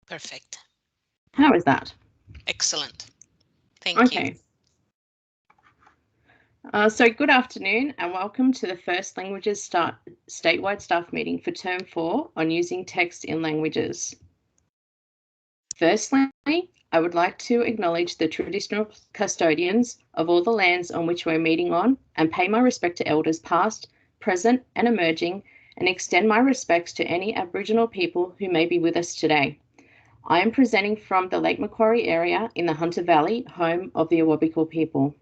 Perfect. How is that? Excellent. Thank you. Okay. So good afternoon and welcome to the First Languages statewide staff meeting for Term 4 on using text in languages. Firstly, I would like to acknowledge the traditional custodians of all the lands on which we're meeting on and pay my respect to elders past, present and emerging, and extend my respects to any Aboriginal people who may be with us today. I am presenting from the Lake Macquarie area in the Hunter Valley, home of the Awabakal people.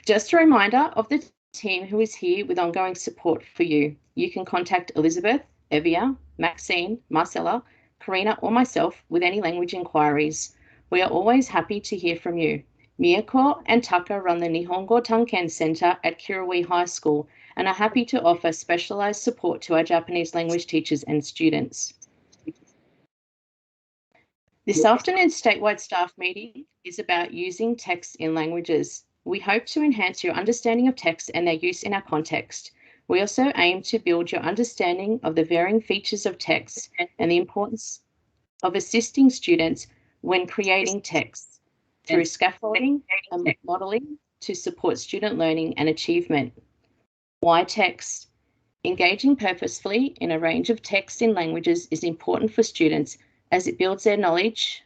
Just a reminder of the team who is here with ongoing support for you. You can contact Elizabeth, Evia, Maxine, Marcella, Karina or myself with any language inquiries. We are always happy to hear from you. Miyako and Taka run the Nihongo Tanken Centre at Kirrawee High School and are happy to offer specialised support to our Japanese language teachers and students. This afternoon's statewide staff meeting is about using text in languages. We hope to enhance your understanding of text and their use in our context. We also aim to build your understanding of the varying features of text and the importance of assisting students when creating text through scaffolding and modelling to support student learning and achievement. Why text? Engaging purposefully in a range of texts in languages is important for students as it builds their knowledge.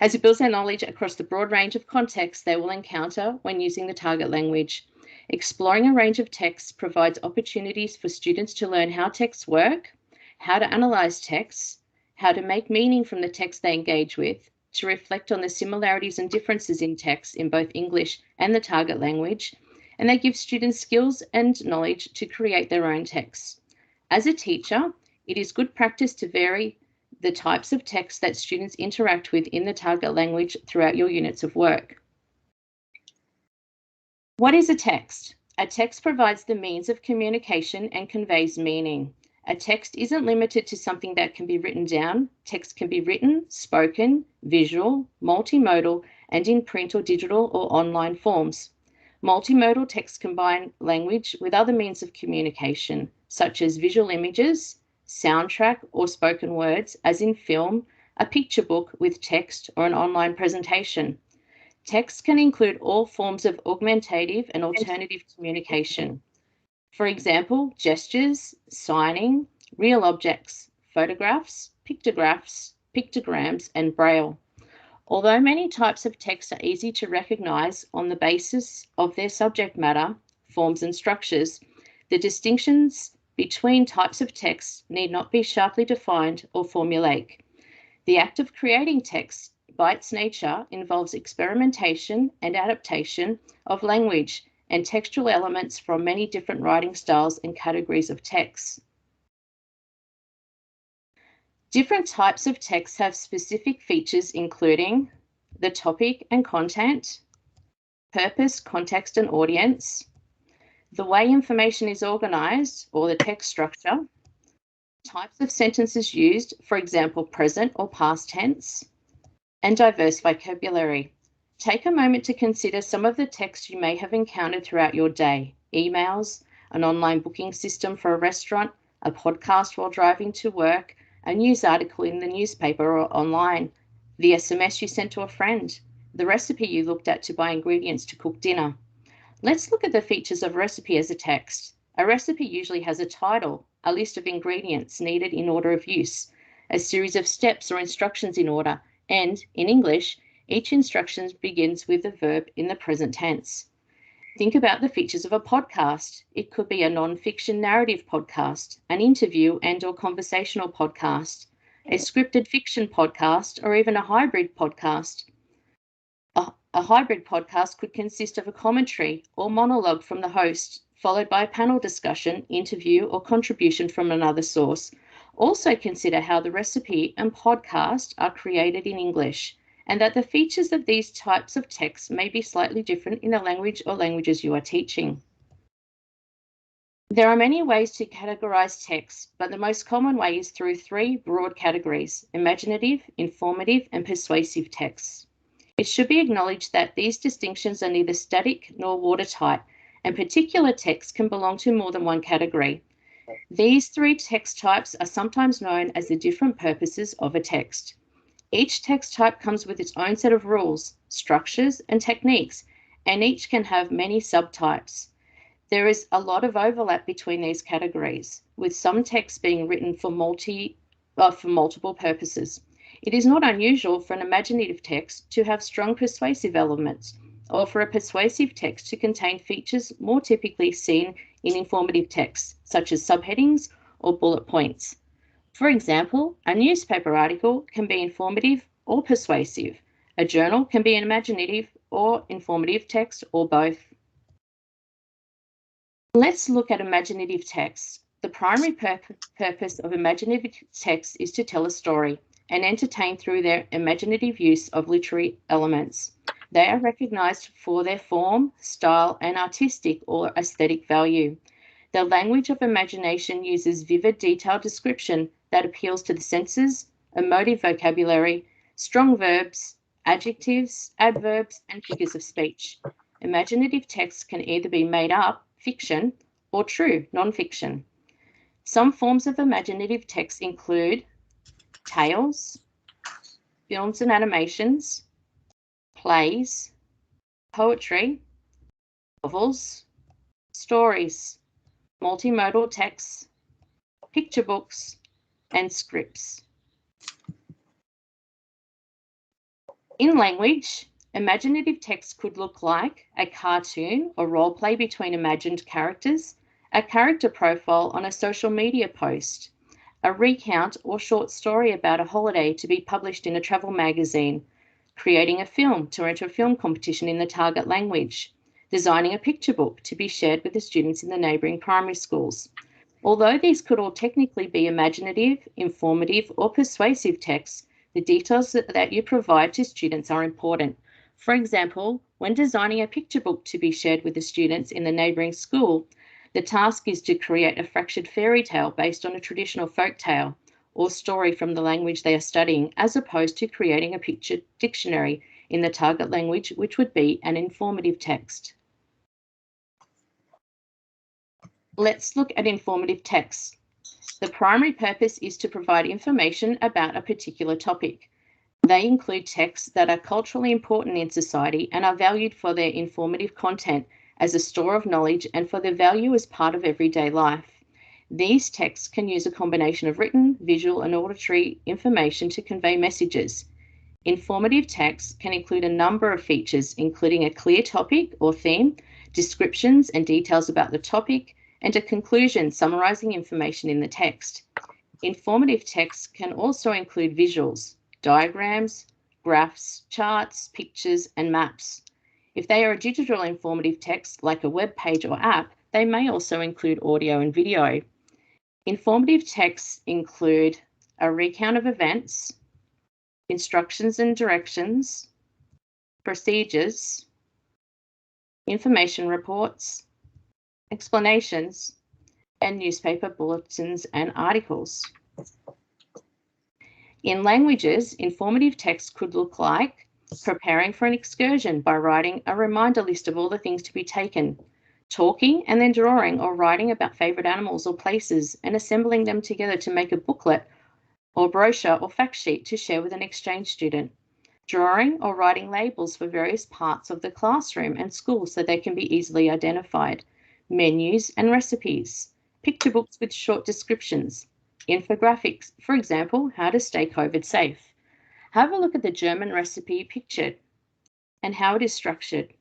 As it builds their knowledge across the broad range of contexts they will encounter when using the target language. Exploring a range of texts provides opportunities for students to learn how texts work, how to analyse texts, how to make meaning from the text they engage with, to reflect on the similarities and differences in texts in both English and the target language, and they give students skills and knowledge to create their own texts. As a teacher, it is good practice to vary the types of text that students interact with in the target language throughout your units of work. What is a text? A text provides the means of communication and conveys meaning. A text isn't limited to something that can be written down. Text can be written, spoken, visual, multimodal, and in print or digital or online forms. Multimodal texts combine language with other means of communication, such as visual images, soundtrack or spoken words, as in film, a picture book with text or an online presentation. Text can include all forms of augmentative and alternative communication. For example, gestures, signing, real objects, photographs, pictographs, pictograms, and braille. Although many types of text are easy to recognise on the basis of their subject matter, forms and structures, the distinctions between types of text need not be sharply defined or formulaic. The act of creating text, by its nature, involves experimentation and adaptation of language and textual elements from many different writing styles and categories of text. Different types of text have specific features including the topic and content, purpose, context and audience, the way information is organised or the text structure, types of sentences used, for example, present or past tense, and diverse vocabulary. Take a moment to consider some of the texts you may have encountered throughout your day: emails, an online booking system for a restaurant, a podcast while driving to work, a news article in the newspaper or online, the SMS you sent to a friend, the recipe you looked at to buy ingredients to cook dinner. Let's look at the features of recipe as a text. A recipe usually has a title, a list of ingredients needed in order of use, a series of steps or instructions in order, and, in English, each instruction begins with the verb in the present tense. Think about the features of a podcast. It could be a non-fiction narrative podcast, an interview and/or conversational podcast, a scripted fiction podcast, or even a hybrid podcast. A hybrid podcast could consist of a commentary or monologue from the host, followed by a panel discussion, interview, or contribution from another source. Also consider how the recipe and podcast are created in English, and that the features of these types of texts may be slightly different in the language or languages you are teaching. There are many ways to categorise text, but the most common way is through three broad categories: imaginative, informative, and persuasive texts. It should be acknowledged that these distinctions are neither static nor watertight, and particular texts can belong to more than one category. These three text types are sometimes known as the different purposes of a text. Each text type comes with its own set of rules, structures, and techniques, and each can have many subtypes. There is a lot of overlap between these categories, with some texts being written for multiple purposes. It is not unusual for an imaginative text to have strong persuasive elements, or for a persuasive text to contain features more typically seen in informative texts, such as subheadings or bullet points. For example, a newspaper article can be informative or persuasive. A journal can be an imaginative or informative text, or both. Let's look at imaginative text. The primary purpose of imaginative text is to tell a story and entertain through their imaginative use of literary elements. They are recognized for their form, style, and artistic or aesthetic value. The language of imagination uses vivid, detailed description that appeals to the senses, emotive vocabulary, strong verbs, adjectives, adverbs, and figures of speech. Imaginative texts can either be made up, fiction, or true, non-fiction. Some forms of imaginative text include tales, films and animations, plays, poetry, novels, stories, multimodal texts, picture books, and scripts. In language, imaginative text could look like a cartoon or role play between imagined characters, a character profile on a social media post, a recount or short story about a holiday to be published in a travel magazine, creating a film to enter a film competition in the target language, designing a picture book to be shared with the students in the neighbouring primary schools. Although these could all technically be imaginative, informative, or persuasive texts, the details that you provide to students are important. For example, when designing a picture book to be shared with the students in the neighbouring school, the task is to create a fractured fairy tale based on a traditional folk tale or story from the language they are studying, as opposed to creating a picture dictionary in the target language, which would be an informative text. Let's look at informative texts. The primary purpose is to provide information about a particular topic. They include texts that are culturally important in society and are valued for their informative content as a store of knowledge and for their value as part of everyday life. These texts can use a combination of written, visual, and auditory information to convey messages. Informative texts can include a number of features, including a clear topic or theme, descriptions and details about the topic, and a conclusion summarizing information in the text. Informative texts can also include visuals, diagrams, graphs, charts, pictures, and maps. If they are a digital informative text, like a web page or app, they may also include audio and video. Informative texts include a recount of events, instructions and directions, procedures, information reports, explanations, and newspaper bulletins and articles. In languages, informative text could look like preparing for an excursion by writing a reminder list of all the things to be taken, talking and then drawing or writing about favourite animals or places and assembling them together to make a booklet or brochure or fact sheet to share with an exchange student, drawing or writing labels for various parts of the classroom and school so they can be easily identified, menus and recipes, picture books with short descriptions, infographics, for example, how to stay COVID safe. Have a look at the German recipe pictured and how it is structured.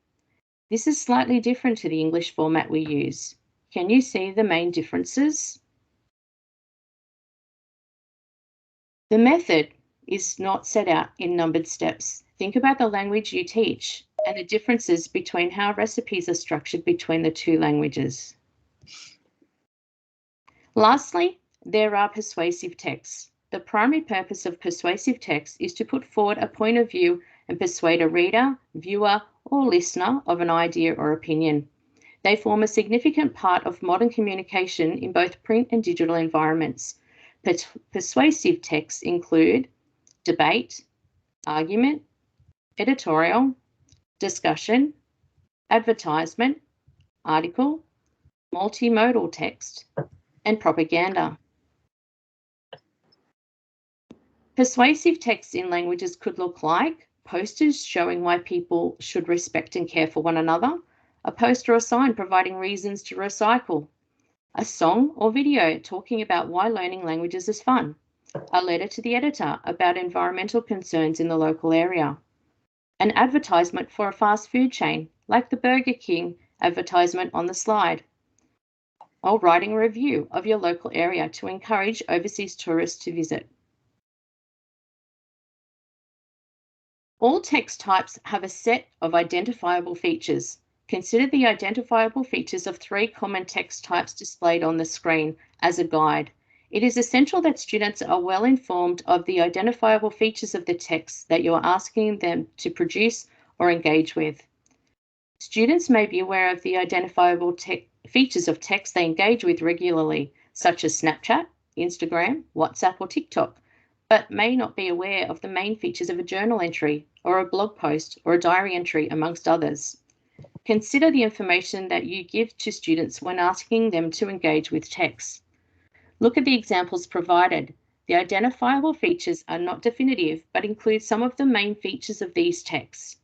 This is slightly different to the English format we use. Can you see the main differences? The method is not set out in numbered steps. Think about the language you teach and the differences between how recipes are structured between the two languages. Lastly, there are persuasive texts. The primary purpose of persuasive text is to put forward a point of view and persuade a reader, viewer, or listener of an idea or opinion. They form a significant part of modern communication in both print and digital environments. Persuasive texts include debate, argument, editorial, discussion, advertisement, article, multimodal text, and propaganda. Persuasive texts in languages could look like posters showing why people should respect and care for one another, a poster or sign providing reasons to recycle, a song or video talking about why learning languages is fun, a letter to the editor about environmental concerns in the local area, an advertisement for a fast food chain, like the Burger King advertisement on the slide, or writing a review of your local area to encourage overseas tourists to visit. All text types have a set of identifiable features. Consider the identifiable features of 3 common text types displayed on the screen as a guide. It is essential that students are well informed of the identifiable features of the text that you are asking them to produce or engage with. Students may be aware of the identifiable features of text they engage with regularly, such as Snapchat, Instagram, WhatsApp, or TikTok, but may not be aware of the main features of a journal entry or a blog post or a diary entry, amongst others. Consider the information that you give to students when asking them to engage with text. Look at the examples provided. The identifiable features are not definitive, but include some of the main features of these texts.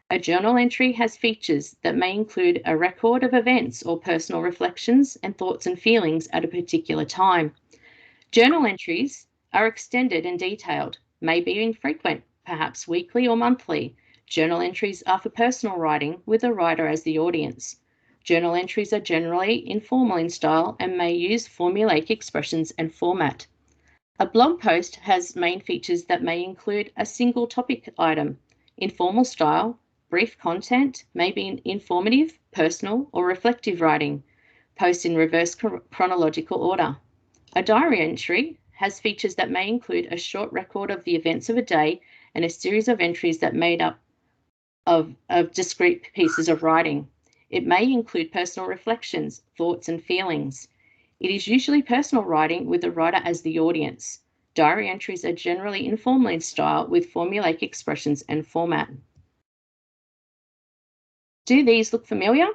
A journal entry has features that may include a record of events or personal reflections and thoughts and feelings at a particular time. Journal entries are extended and detailed, may be infrequent, perhaps weekly or monthly. Journal entries are for personal writing with a writer as the audience. Journal entries are generally informal in style and may use formulaic expressions and format. A blog post has main features that may include a single topic item, informal style, brief content, may be informative, personal, or reflective writing. Posts in reverse chronological order. A diary entry has features that may include a short record of the events of a day and a series of entries that made up of discrete pieces of writing. It may include personal reflections, thoughts, and feelings. It is usually personal writing with the writer as the audience. Diary entries are generally informal in style with formulaic expressions and format. Do these look familiar?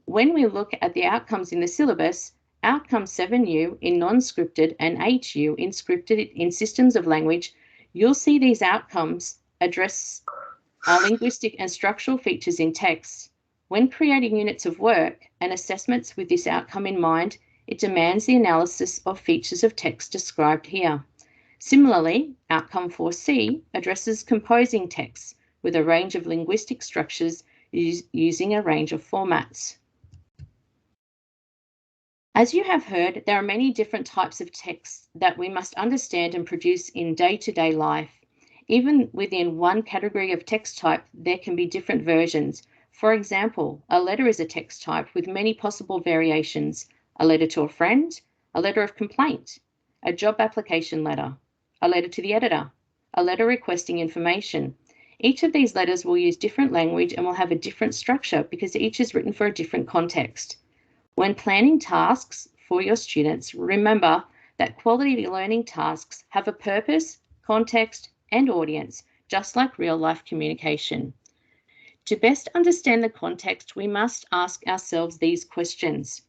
When we look at the outcomes in the syllabus, Outcome 7U in non-scripted and 8U in scripted in systems of language, you'll see these outcomes address our linguistic and structural features in text. When creating units of work and assessments with this outcome in mind, it demands the analysis of features of text described here. Similarly, Outcome 4C addresses composing text with a range of linguistic structures using a range of formats. As you have heard, there are many different types of text that we must understand and produce in day-to-day life. Even within one category of text type, there can be different versions. For example, a letter is a text type with many possible variations: a letter to a friend, a letter of complaint, a job application letter, a letter to the editor, a letter requesting information. Each of these letters will use different language and will have a different structure because each is written for a different context. When planning tasks for your students, remember that quality learning tasks have a purpose, context, and audience, just like real-life communication. To best understand the context, we must ask ourselves these questions.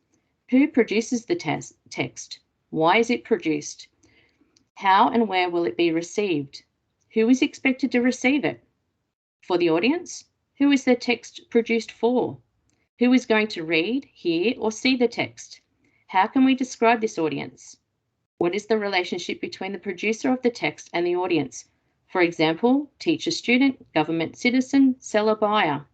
Who produces the text? Why is it produced? How and where will it be received? Who is expected to receive it? For the audience, who is the text produced for? Who is going to read, hear, or see the text? How can we describe this audience? What is the relationship between the producer of the text and the audience? For example, teacher-student, government-citizen, seller-buyer.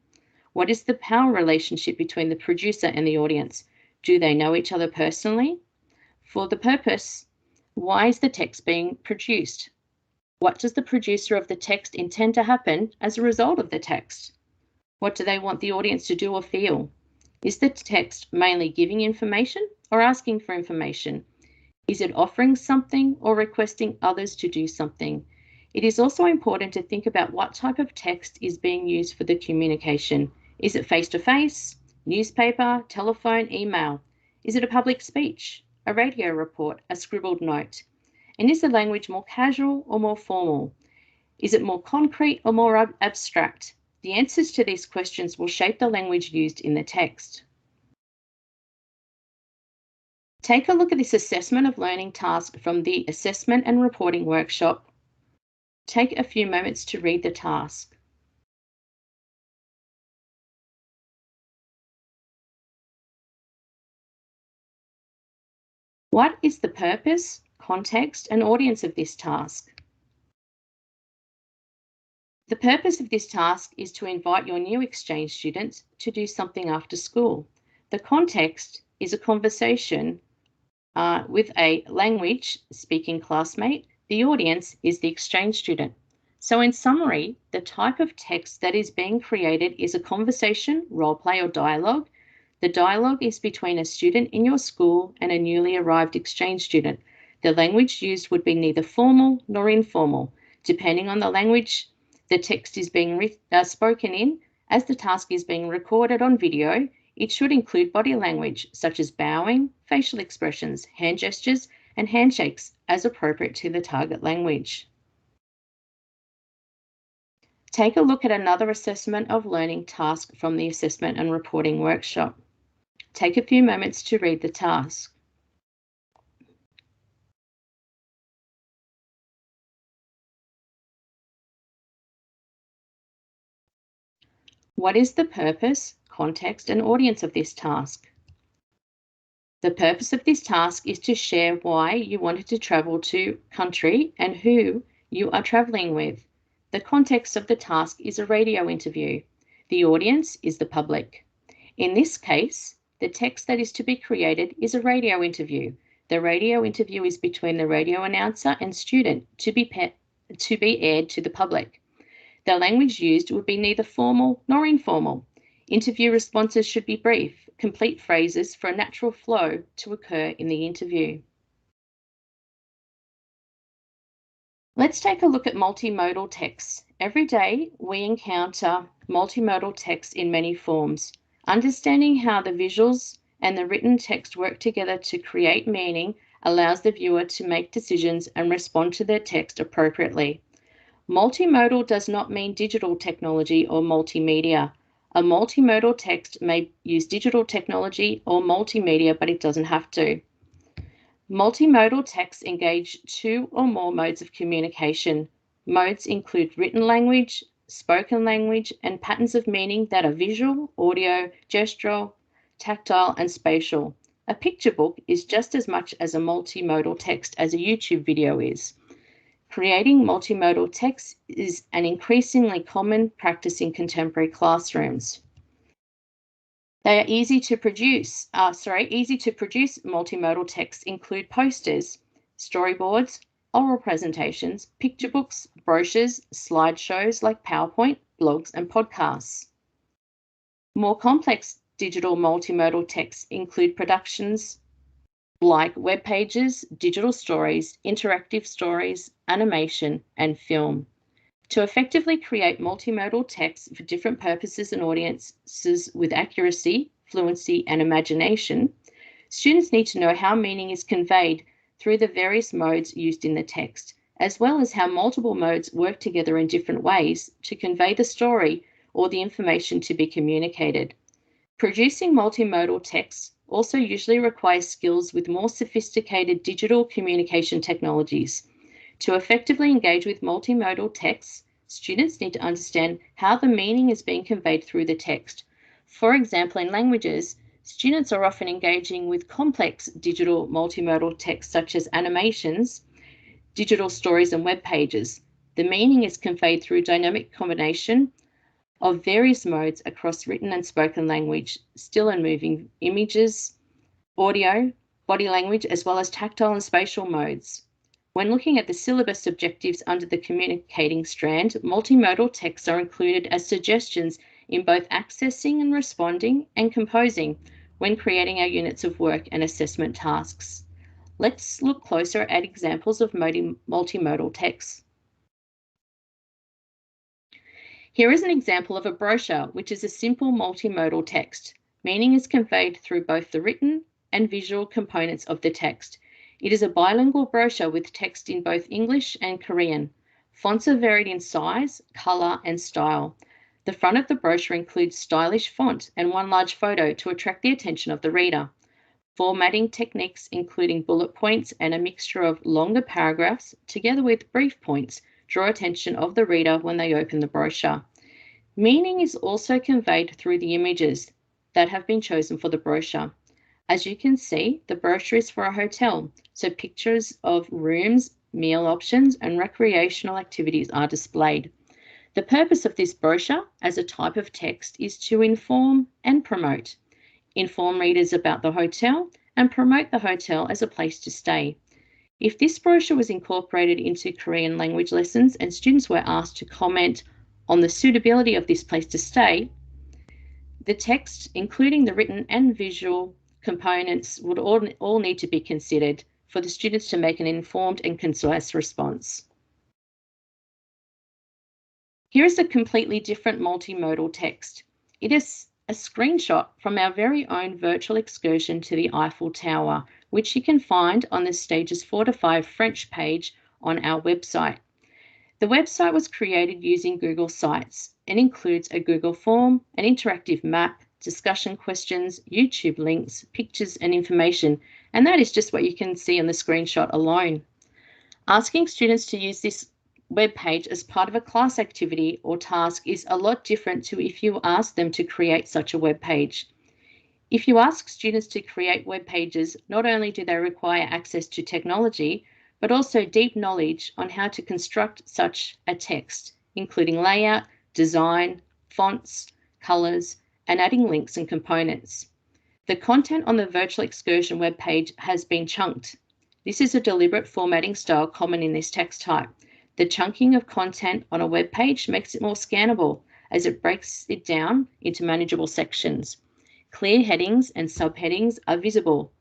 What is the power relationship between the producer and the audience? Do they know each other personally? For the purpose, why is the text being produced? What does the producer of the text intend to happen as a result of the text? What do they want the audience to do or feel? Is the text mainly giving information or asking for information? Is it offering something or requesting others to do something? It is also important to think about what type of text is being used for the communication. Is it face-to-face, newspaper, telephone, email? Is it a public speech, a radio report, a scribbled note? And is the language more casual or more formal? Is it more concrete or more abstract? The answers to these questions will shape the language used in the text. Take a look at this assessment of learning task from the Assessment and Reporting workshop. Take a few moments to read the task. What is the purpose, context, and audience of this task? The purpose of this task is to invite your new exchange students to do something after school. The context is a conversation with a language speaking classmate. The audience is the exchange student. So in summary, the type of text that is being created is a conversation, role play, or dialogue. The dialogue is between a student in your school and a newly arrived exchange student. The language used would be neither formal nor informal. Depending on the language the text is being spoken in, as the task is being recorded on video, it should include body language such as bowing, facial expressions, hand gestures, and handshakes as appropriate to the target language. Take a look at another assessment of learning task from the Assessment and Reporting workshop. Take a few moments to read the task. What is the purpose, context, and audience of this task? The purpose of this task is to share why you wanted to travel to country and who you are traveling with. The context of the task is a radio interview. The audience is the public. In this case, the text that is to be created is a radio interview. The radio interview is between the radio announcer and student to be aired to the public. The language used would be neither formal nor informal. Interview responses should be brief, complete phrases for a natural flow to occur in the interview. Let's take a look at multimodal text. Every day, we encounter multimodal text in many forms. Understanding how the visuals and the written text work together to create meaning allows the viewer to make decisions and respond to their text appropriately. Multimodal does not mean digital technology or multimedia. A multimodal text may use digital technology or multimedia, but it doesn't have to. Multimodal texts engage two or more modes of communication. Modes include written language, spoken language, and patterns of meaning that are visual, audio, gestural, tactile, and spatial. A picture book is just as much as a multimodal text as a YouTube video is. Creating multimodal text is an increasingly common practice in contemporary classrooms. They are easy to produce multimodal texts include posters, storyboards, oral presentations, picture books, brochures, slideshows like PowerPoint, blogs, and podcasts. More complex digital multimodal texts include productions like web pages, digital stories, interactive stories, animation, and film. To effectively create multimodal text for different purposes and audiences with accuracy, fluency, and imagination, students need to know how meaning is conveyed through the various modes used in the text, as well as how multiple modes work together in different ways to convey the story or the information to be communicated. Producing multimodal text also usually requires skills with more sophisticated digital communication technologies. To effectively engage with multimodal texts, students need to understand how the meaning is being conveyed through the text. For example, in languages, students are often engaging with complex digital multimodal text such as animations, digital stories, and web pages. The meaning is conveyed through dynamic combination of various modes across written and spoken language, still and moving images, audio, body language, as well as tactile and spatial modes. When looking at the syllabus objectives under the communicating strand, multimodal texts are included as suggestions in both accessing and responding and composing when creating our units of work and assessment tasks. Let's look closer at examples of multimodal texts. Here is an example of a brochure, which is a simple multimodal text. Meaning is conveyed through both the written and visual components of the text. It is a bilingual brochure with text in both English and Korean. Fonts are varied in size, color, and style. The front of the brochure includes stylish font and one large photo to attract the attention of the reader. Formatting techniques including bullet points and a mixture of longer paragraphs together with brief points draw attention of the reader when they open the brochure. Meaning is also conveyed through the images that have been chosen for the brochure. As you can see, the brochure is for a hotel, so pictures of rooms, meal options, and recreational activities are displayed. The purpose of this brochure as a type of text is to inform and promote. Inform readers about the hotel and promote the hotel as a place to stay. If this brochure was incorporated into Korean language lessons and students were asked to comment on the suitability of this place to stay, the text, including the written and visual components, would all need to be considered for the students to make an informed and concise response. Here is a completely different multimodal text. It is a screenshot from our very own virtual excursion to the Eiffel Tower, which you can find on the Stages 4 to 5 French page on our website. The website was created using Google Sites and includes a Google form, an interactive map, discussion questions, YouTube links, pictures and information, and that is just what you can see on the screenshot alone. Asking students to use this web page as part of a class activity or task is a lot different to if you ask them to create such a web page. If you ask students to create web pages, not only do they require access to technology, but also deep knowledge on how to construct such a text, including layout, design, fonts, colors, and adding links and components. The content on the virtual excursion web page has been chunked. This is a deliberate formatting style common in this text type. The chunking of content on a web page makes it more scannable as it breaks it down into manageable sections. Clear headings and subheadings are visible,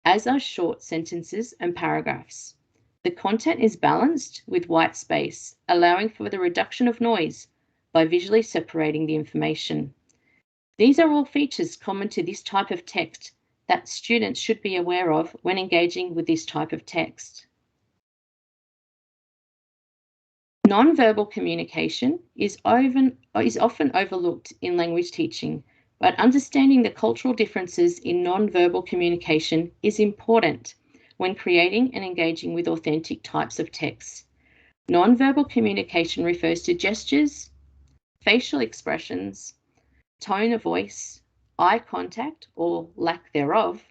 as are short sentences and paragraphs. The content is balanced with white space, allowing for the reduction of noise by visually separating the information. These are all features common to this type of text that students should be aware of when engaging with this type of text. Nonverbal communication is often overlooked in language teaching, but understanding the cultural differences in nonverbal communication is important when creating and engaging with authentic types of texts. Nonverbal communication refers to gestures, facial expressions, tone of voice, eye contact or lack thereof,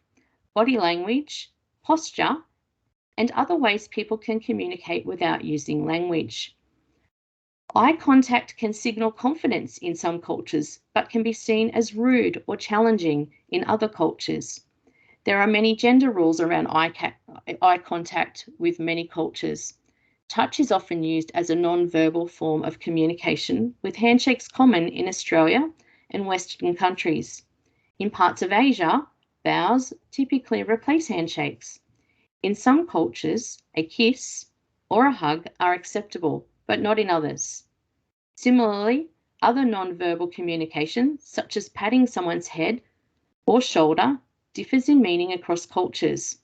body language, posture, and other ways people can communicate without using language. Eye contact can signal confidence in some cultures, but can be seen as rude or challenging in other cultures. There are many gender rules around eye contact with many cultures. Touch is often used as a non-verbal form of communication, with handshakes common in Australia and Western countries. In parts of Asia, bows typically replace handshakes. In some cultures, a kiss or a hug are acceptable, but not in others. Similarly, other non-verbal communication, such as patting someone's head or shoulder, differs in meaning across cultures.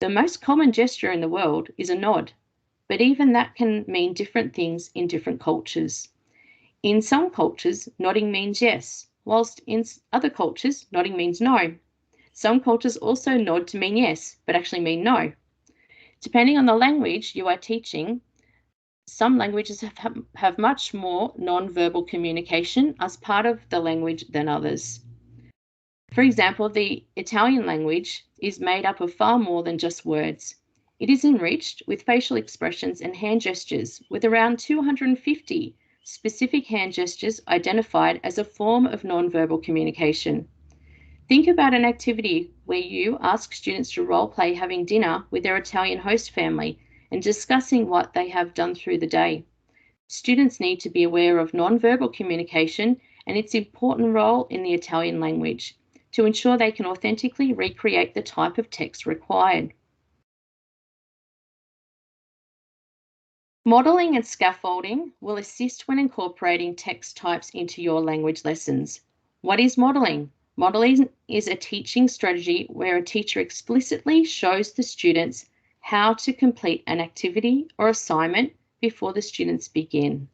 The most common gesture in the world is a nod, but even that can mean different things in different cultures. In some cultures, nodding means yes, whilst in other cultures, nodding means no. Some cultures also nod to mean yes, but actually mean no. Depending on the language you are teaching, some languages have much more non-verbal communication as part of the language than others. For example, the Italian language is made up of far more than just words. It is enriched with facial expressions and hand gestures, with around 250 specific hand gestures identified as a form of non-verbal communication. Think about an activity where you ask students to role play having dinner with their Italian host family and discussing what they have done through the day. Students need to be aware of non-verbal communication and its important role in the Italian language to ensure they can authentically recreate the type of text required. Modelling and scaffolding will assist when incorporating text types into your language lessons. What is modelling? Modelling is a teaching strategy where a teacher explicitly shows the students how to complete an activity or assignment before the students begin.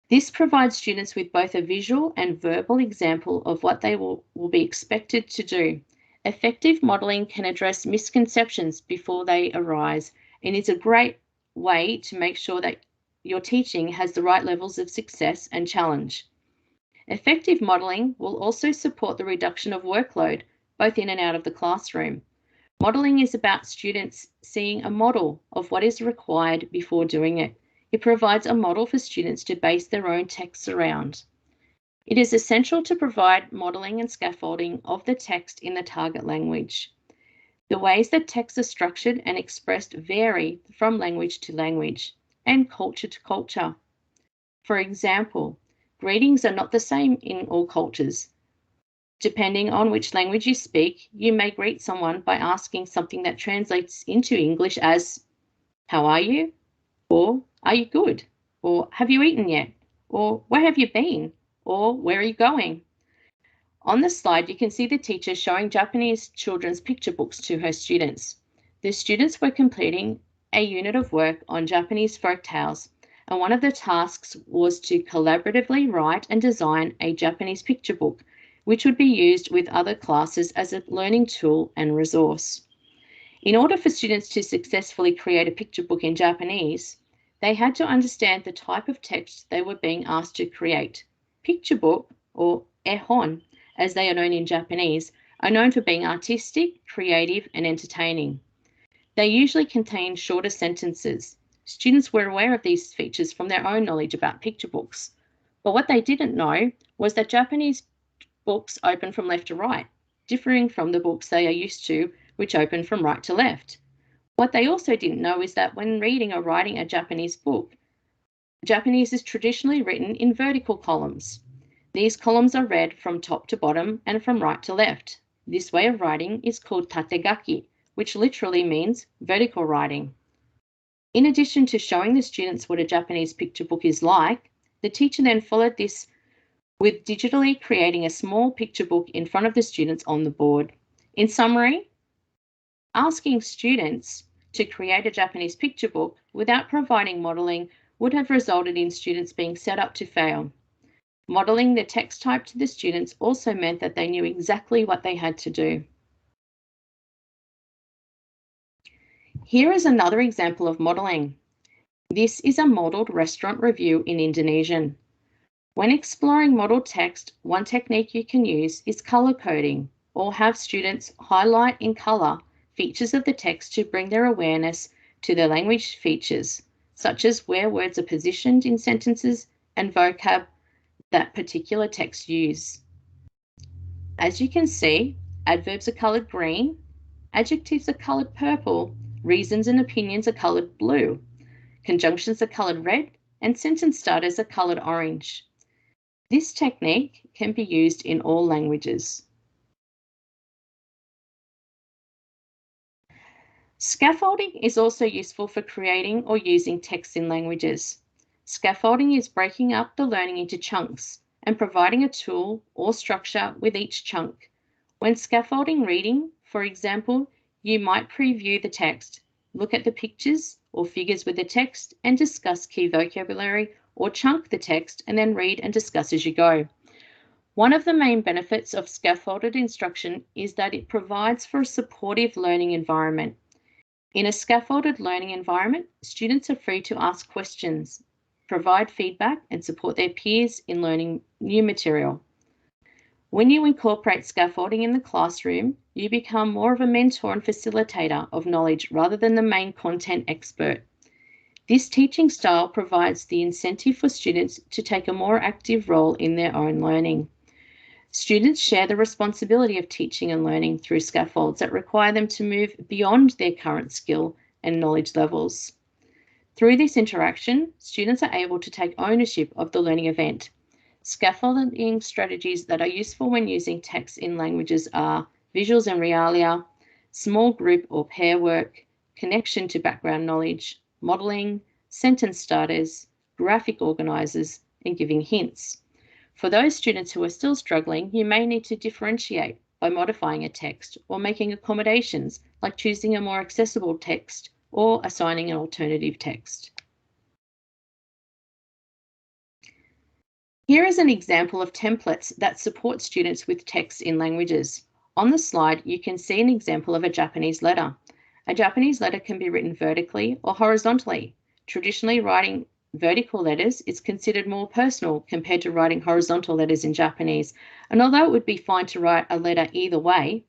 This provides students with both a visual and verbal example of what they will be expected to do. Effective modelling can address misconceptions before they arise and is a great way to make sure that your teaching has the right levels of success and challenge. Effective modelling will also support the reduction of workload, both in and out of the classroom. Modelling is about students seeing a model of what is required before doing it. It provides a model for students to base their own texts around. It is essential to provide modelling and scaffolding of the text in the target language. The ways that texts are structured and expressed vary from language to language and culture to culture. For example, greetings are not the same in all cultures. Depending on which language you speak, you may greet someone by asking something that translates into English as, "How are you?" or "Are you good?" or "Have you eaten yet?" or "Where have you been?" or "Where are you going?" On the slide, you can see the teacher showing Japanese children's picture books to her students. The students were completing a unit of work on Japanese folk tales, and one of the tasks was to collaboratively write and design a Japanese picture book, which would be used with other classes as a learning tool and resource. In order for students to successfully create a picture book in Japanese, they had to understand the type of text they were being asked to create. Picture book, or ehon, as they are known in Japanese, are known for being artistic, creative, and entertaining. They usually contain shorter sentences. Students were aware of these features from their own knowledge about picture books. But what they didn't know was that Japanese books open from left to right, differing from the books they are used to, which open from right to left. What they also didn't know is that when reading or writing a Japanese book, Japanese is traditionally written in vertical columns. These columns are read from top to bottom and from right to left. This way of writing is called tategaki, which literally means vertical writing. In addition to showing the students what a Japanese picture book is like, the teacher then followed this with digitally creating a small picture book in front of the students on the board. In summary, asking students to create a Japanese picture book without providing modelling would have resulted in students being set up to fail. Modelling the text type to the students also meant that they knew exactly what they had to do. Here is another example of modelling. This is a modelled restaurant review in Indonesian. When exploring modelled text, one technique you can use is colour coding, or have students highlight in colour features of the text to bring their awareness to the language features, such as where words are positioned in sentences and vocab that particular text use. As you can see, adverbs are coloured green, adjectives are coloured purple, reasons and opinions are coloured blue, conjunctions are coloured red, and sentence starters are coloured orange. This technique can be used in all languages. Scaffolding is also useful for creating or using text in languages. Scaffolding is breaking up the learning into chunks and providing a tool or structure with each chunk. When scaffolding reading, for example, you might preview the text, look at the pictures or figures with the text, and discuss key vocabulary, or chunk the text and then read and discuss as you go. One of the main benefits of scaffolded instruction is that it provides for a supportive learning environment. In a scaffolded learning environment, students are free to ask questions, provide feedback, and support their peers in learning new material. When you incorporate scaffolding in the classroom, you become more of a mentor and facilitator of knowledge rather than the main content expert. This teaching style provides the incentive for students to take a more active role in their own learning. Students share the responsibility of teaching and learning through scaffolds that require them to move beyond their current skill and knowledge levels. Through this interaction, students are able to take ownership of the learning event. Scaffolding strategies that are useful when using text in languages are visuals and realia, small group or pair work, connection to background knowledge, modelling, sentence starters, graphic organisers, and giving hints. For those students who are still struggling, you may need to differentiate by modifying a text or making accommodations like choosing a more accessible text or assigning an alternative text. Here is an example of templates that support students with text in languages. On the slide, you can see an example of a Japanese letter. A Japanese letter can be written vertically or horizontally. Traditionally, writing vertical letters is considered more personal compared to writing horizontal letters in Japanese. And although it would be fine to write a letter either way,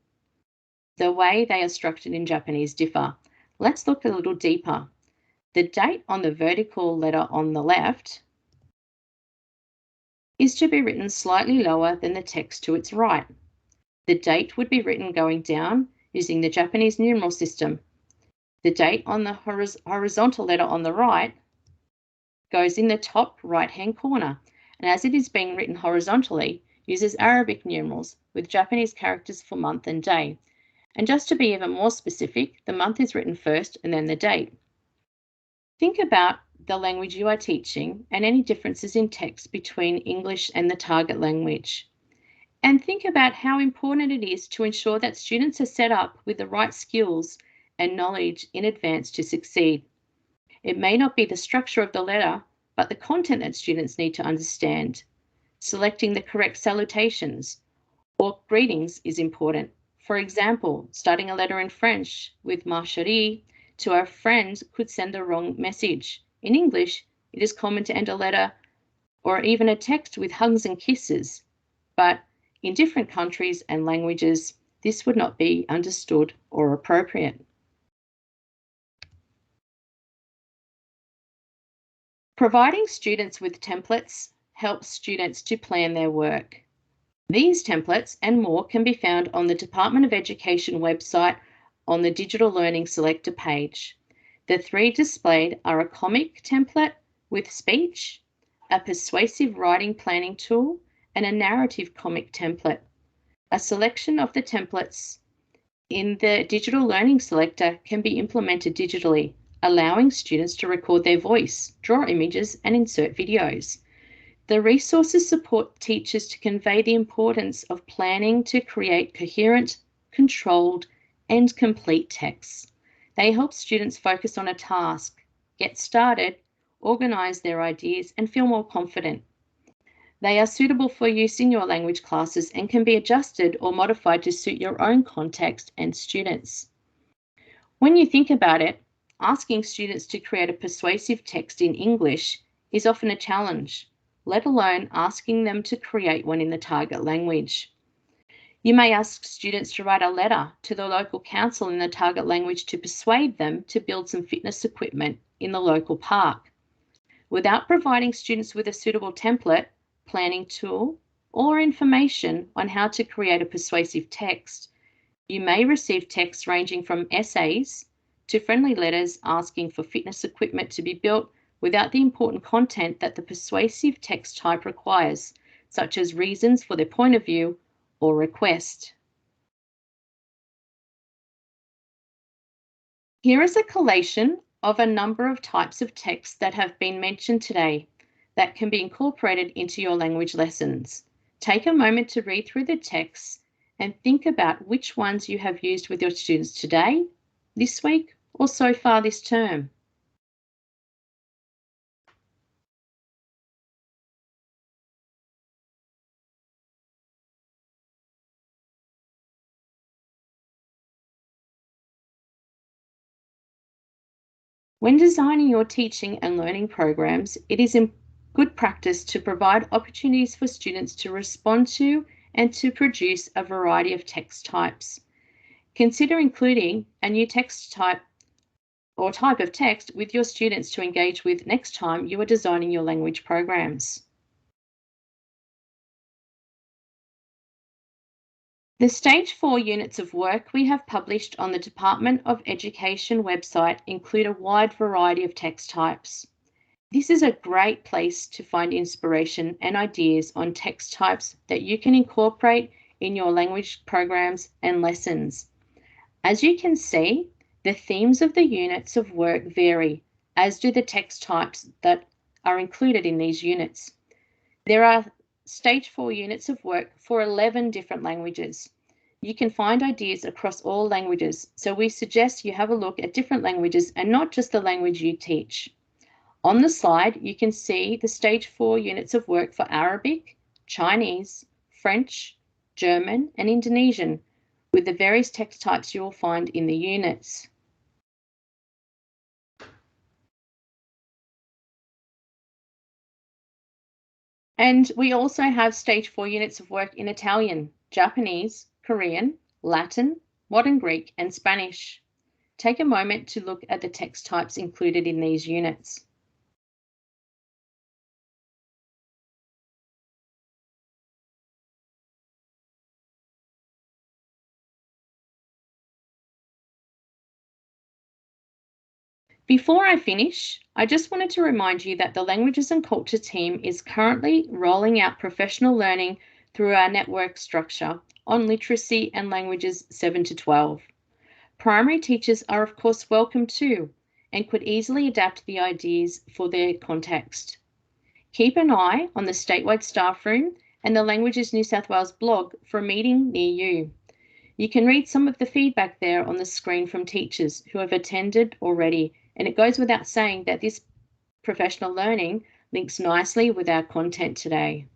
the way they are structured in Japanese differ. Let's look a little deeper. The date on the vertical letter on the left is to be written slightly lower than the text to its right. The date would be written going down using the Japanese numeral system. The date on the horizontal letter on the right goes in the top right-hand corner, and as it is being written horizontally, uses Arabic numerals with Japanese characters for month and day. And just to be even more specific, the month is written first and then the date. Think about the language you are teaching and any differences in text between English and the target language. And think about how important it is to ensure that students are set up with the right skills and knowledge in advance to succeed. It may not be the structure of the letter, but the content that students need to understand. Selecting the correct salutations or greetings is important. For example, starting a letter in French with ma chérie to our friends could send the wrong message. In English, it is common to end a letter or even a text with hugs and kisses, but in different countries and languages, this would not be understood or appropriate. Providing students with templates helps students to plan their work. These templates and more can be found on the Department of Education website on the Digital Learning Selector page. The three displayed are a comic template with speech, a persuasive writing planning tool, and a narrative comic template. A selection of the templates in the Digital Learning Selector can be implemented digitally, allowing students to record their voice, draw images, and insert videos. The resources support teachers to convey the importance of planning to create coherent, controlled, and complete texts. They help students focus on a task, get started, organize their ideas, and feel more confident. They are suitable for use in your language classes and can be adjusted or modified to suit your own context and students. When you think about it, asking students to create a persuasive text in English is often a challenge, let alone asking them to create one in the target language. You may ask students to write a letter to the local council in the target language to persuade them to build some fitness equipment in the local park. Without providing students with a suitable template, planning tool, or information on how to create a persuasive text, you may receive texts ranging from essays to friendly letters asking for fitness equipment to be built without the important content that the persuasive text type requires, such as reasons for their point of view or request. Here is a collation of a number of types of text that have been mentioned today that can be incorporated into your language lessons. Take a moment to read through the texts and think about which ones you have used with your students today, this week, or so far this term. When designing your teaching and learning programs, it is good practice to provide opportunities for students to respond to and to produce a variety of text types. Consider including a new text type or type of text with your students to engage with next time you are designing your language programs. The Stage 4 units of work we have published on the Department of Education website include a wide variety of text types. This is a great place to find inspiration and ideas on text types that you can incorporate in your language programs and lessons. As you can see, the themes of the units of work vary, as do the text types that are included in these units. There are Stage 4 units of work for 11 different languages. You can find ideas across all languages, so we suggest you have a look at different languages and not just the language you teach. On the slide, you can see the Stage 4 units of work for Arabic, Chinese, French, German, and Indonesian, with the various text types you will find in the units. And we also have Stage 4 units of work in Italian, Japanese, Korean, Latin, Modern Greek, and Spanish. Take a moment to look at the text types included in these units. Before I finish, I just wanted to remind you that the Languages and Culture team is currently rolling out professional learning through our network structure on literacy and languages 7 to 12. Primary teachers are of course welcome too and could easily adapt the ideas for their context. Keep an eye on the statewide staff room and the Languages New South Wales blog for a meeting near you. You can read some of the feedback there on the screen from teachers who have attended already, and it goes without saying that this professional learning links nicely with our content today.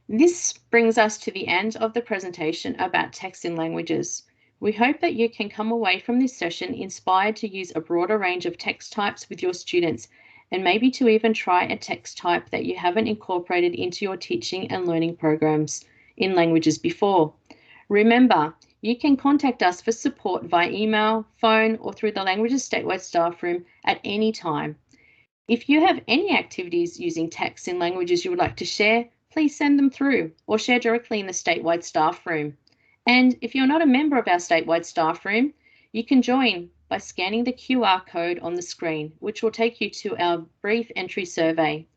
This brings us to the end of the presentation about text in languages. We hope that you can come away from this session inspired to use a broader range of text types with your students, and maybe to even try a text type that you haven't incorporated into your teaching and learning programs in languages before. Remember, you can contact us for support via email, phone, or through the Languages Statewide staff room at any time. If you have any activities using text in languages you would like to share, please send them through or share directly in the statewide staff room. And if you're not a member of our statewide staff room, you can join by scanning the QR code on the screen, which will take you to our brief entry survey.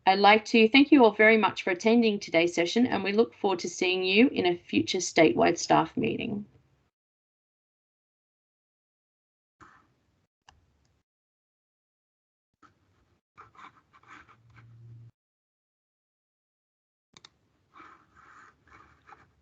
I'd like to thank you all very much for attending today's session, and we look forward to seeing you in a future statewide staff meeting.